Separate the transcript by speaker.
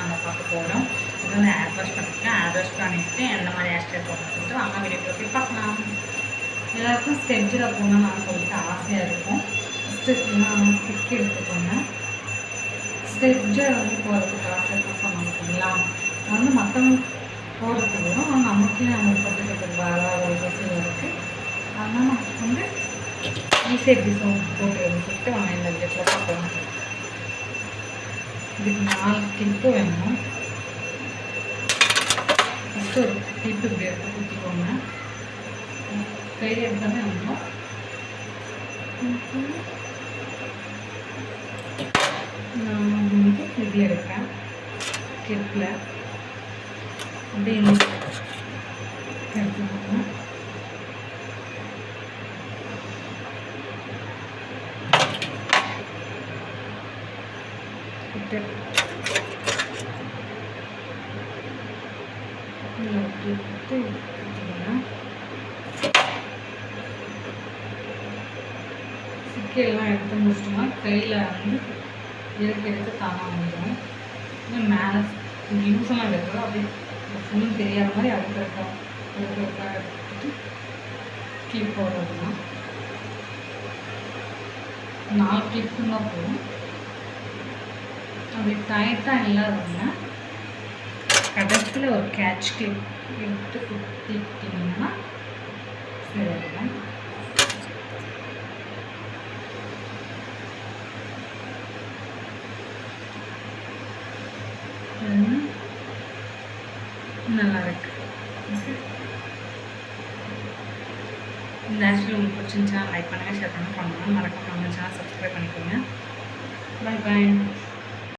Speaker 1: நம்ம பார்க்க போகிறோம். இது வந்து ஹேர் வாஷ் பண்ணியிருக்கேன். ஹேர் வாஷ் பண்ணிவிட்டு எந்த மாதிரி ஹேர் ஸ்டைல் போகணும்னு சொல்லிட்டு வாங்க வீடியோ போய் பார்க்கலாம். எல்லாருக்கும் ஸ்டெப்ஜில் போகணும்னு நான் சொல்லிட்டு ஆசையாக இருக்கும். ஃபஸ்ட்டு நான் சிக்கி எடுத்துக்கோங்க. ஸ்டெப்ஜை வந்து போகிறதுக்கு ஆசை இருக்கும் சொன்னாங்களா, வந்து மற்றவங்க போகிறதுக்கு நமக்கே நமக்கு போட்டுக்கிறதுக்கு ஒரு வசதி இருக்குது. அதனால் நமக்கு வந்து ஈஸியாக எப்படி போட்டுக்கிறதுன்னு சொல்லிட்டு வாங்க இந்த வீடியோவில் பார்க்கலாம். இதுக்கு 4 கிளிப்பு வேணும். ஃபஸ்ட்டு ஒரு கிளிப்பு இப்படி எடுத்து குத்திக்கோங்க. கையில் எடுத்தாலே வந்துடும். நான் வந்து இதில் எடுக்கிறேன் கிளிப்பில் அப்படியே எடுத்துக்கோங்க. சிக்கையெல்லாம் எடுத்து முடிச்சிட்டோம்னா கையில் வந்து எடுத்து தானாக வந்துடும். இன்னும் மேலே யூஸ் எல்லாம் எடுக்கிறோம் அப்படியே ஃபுல்லும் தெரியாத மாதிரி அடுக்கிறக்கா எடுத்துட்டு கிளிப் போடுறதுனா 4 கிளிப்பும் தான் போடும். அப்படி டைட்டாக இல்லாததுன்னா கடைசியில் ஒரு கேட்ச் கிளிப் எடுத்து குத்திட்டிங்கன்னா சரியாயிடும். நல்லா இருக்கு. இந்த ஆக்சுவலி உங்களுக்கு பிடிச்சிருந்துச்சா லைக் பண்ணுங்கள், ஷேர் பண்ணுங்கள், மறக்காம நம்ம சேனல் சப்ஸ்கிரைப் பண்ணிக்கோங்க. பாய் பாய்.